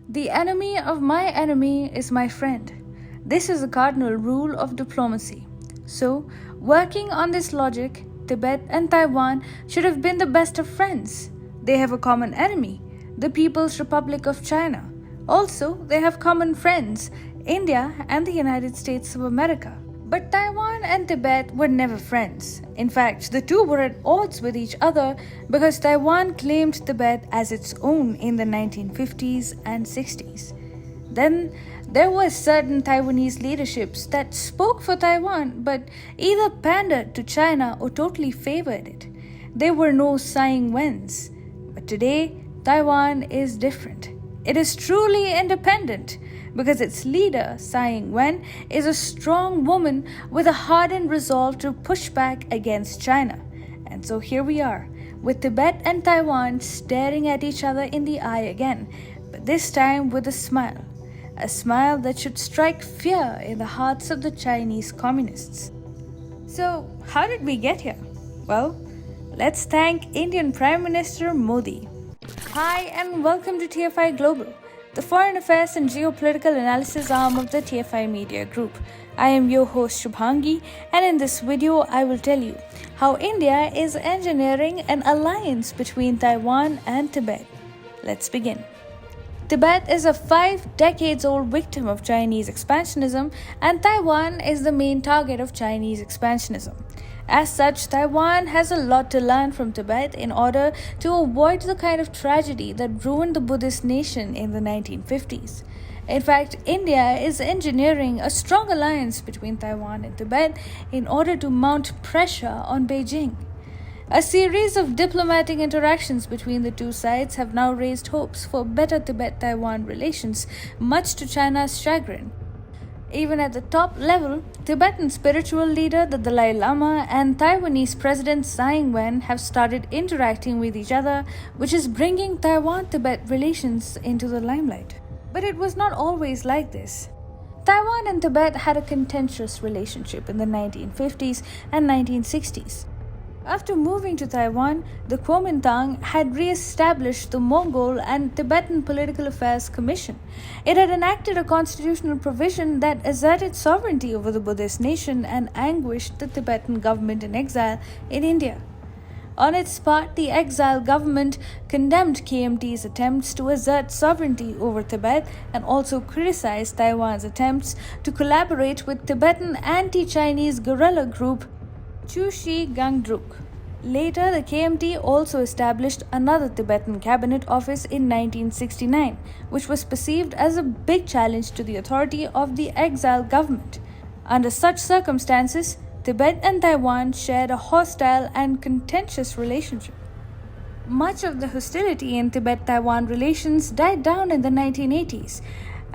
The enemy of my enemy is my friend. This is a cardinal rule of diplomacy. So, working on this logic, Tibet and Taiwan should have been the best of friends. They have a common enemy, the People's Republic of China. Also, they have common friends, India and the United States of America. But Taiwan and Tibet were never friends. In fact, the two were at odds with each other because Taiwan claimed Tibet as its own in the 1950s and 60s. Then there were certain Taiwanese leaderships that spoke for Taiwan but either pandered to China or totally favored it. There were no Tsai Ing-wens. But today, Taiwan is different. It is truly independent because its leader, Tsai Ing-wen, is a strong woman with a hardened resolve to push back against China. And so here we are, with Tibet and Taiwan staring at each other in the eye again, but this time with a smile that should strike fear in the hearts of the Chinese communists. So, how did we get here? Well, let's thank Indian Prime Minister Modi. Hi and welcome to TFI Global, the foreign affairs and geopolitical analysis arm of the TFI Media Group. I am your host Shubhangi, and in this video I will tell you how India is engineering an alliance between Taiwan and Tibet. Let's begin. Tibet is a 5-decades-old victim of Chinese expansionism, and Taiwan is the main target of Chinese expansionism. As such, Taiwan has a lot to learn from Tibet in order to avoid the kind of tragedy that ruined the Buddhist nation in the 1950s. In fact, India is engineering a strong alliance between Taiwan and Tibet in order to mount pressure on Beijing. A series of diplomatic interactions between the two sides have now raised hopes for better Tibet-Taiwan relations, much to China's chagrin. Even at the top level, Tibetan spiritual leader the Dalai Lama and Taiwanese President Tsai Ing-wen have started interacting with each other, which is bringing Taiwan-Tibet relations into the limelight. But it was not always like this. Taiwan and Tibet had a contentious relationship in the 1950s and 1960s. After moving to Taiwan, the Kuomintang had re-established the Mongol and Tibetan Political Affairs Commission. It had enacted a constitutional provision that asserted sovereignty over the Buddhist nation and anguished the Tibetan government in exile in India. On its part, the exiled government condemned KMT's attempts to assert sovereignty over Tibet and also criticized Taiwan's attempts to collaborate with Tibetan anti-Chinese guerrilla group Chushi Gangdruk. Later, the KMT also established another Tibetan cabinet office in 1969, which was perceived as a big challenge to the authority of the exiled government. Under such circumstances, Tibet and Taiwan shared a hostile and contentious relationship. Much of the hostility in Tibet-Taiwan relations died down in the 1980s.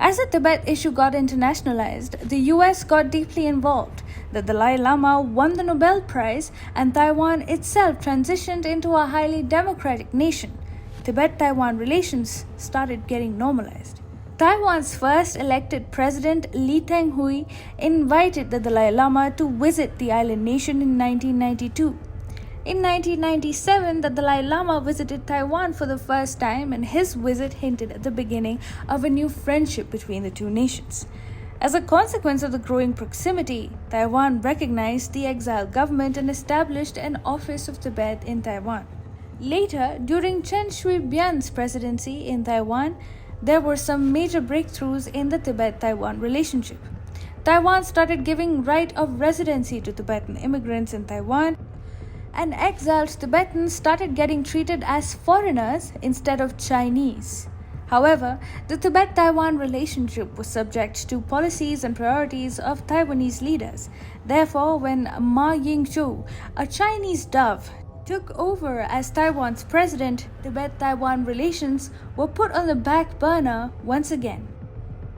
As the Tibet issue got internationalized, the US got deeply involved. The Dalai Lama won the Nobel Prize, and Taiwan itself transitioned into a highly democratic nation. Tibet-Taiwan relations started getting normalized. Taiwan's first elected president, Lee Teng-hui, invited the Dalai Lama to visit the island nation in 1992. In 1997, the Dalai Lama visited Taiwan for the first time, and his visit hinted at the beginning of a new friendship between the two nations. As a consequence of the growing proximity, Taiwan recognized the exiled government and established an Office of Tibet in Taiwan. Later, during Chen Shui-bian's presidency in Taiwan, there were some major breakthroughs in the Tibet-Taiwan relationship. Taiwan started giving right of residency to Tibetan immigrants in Taiwan, and exiled Tibetans started getting treated as foreigners instead of Chinese. However, the Tibet-Taiwan relationship was subject to policies and priorities of Taiwanese leaders. Therefore, when Ma Ying-jeou, a Chinese dove, took over as Taiwan's president, Tibet-Taiwan relations were put on the back burner once again.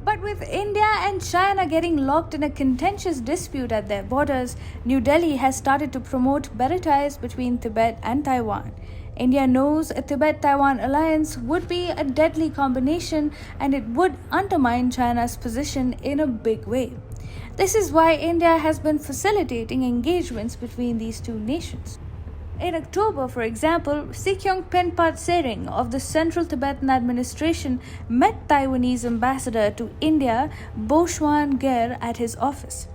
But with India and China getting locked in a contentious dispute at their borders, New Delhi has started to promote better ties between Tibet and Taiwan. India knows a Tibet-Taiwan alliance would be a deadly combination, and it would undermine China's position in a big way. This is why India has been facilitating engagements between these two nations. In October, for example, Sikyong Penpat Sering of the Central Tibetan Administration met Taiwanese ambassador to India, Bo Xuan Ger, at his office.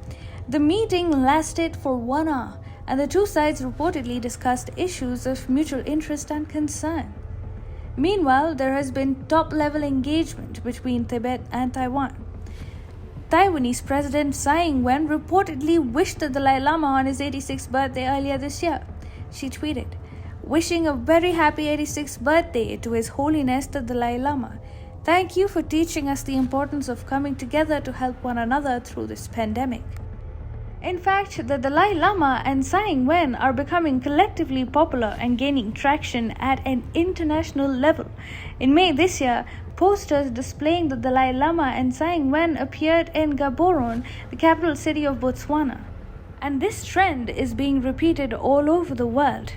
The meeting lasted for 1 hour, and the two sides reportedly discussed issues of mutual interest and concern. Meanwhile, there has been top-level engagement between Tibet and Taiwan. Taiwanese President Tsai Ing-wen reportedly wished the Dalai Lama on his 86th birthday earlier this year. She tweeted, "Wishing a very happy 86th birthday to His Holiness the Dalai Lama. Thank you for teaching us the importance of coming together to help one another through this pandemic." In fact, the Dalai Lama and Tsai Ing-wen are becoming collectively popular and gaining traction at an international level. In May this year, posters displaying the Dalai Lama and Tsai Ing-wen appeared in Gaborone, the capital city of Botswana. And this trend is being repeated all over the world.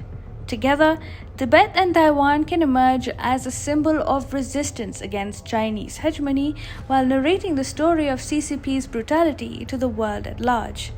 Together, Tibet and Taiwan can emerge as a symbol of resistance against Chinese hegemony while narrating the story of CCP's brutality to the world at large.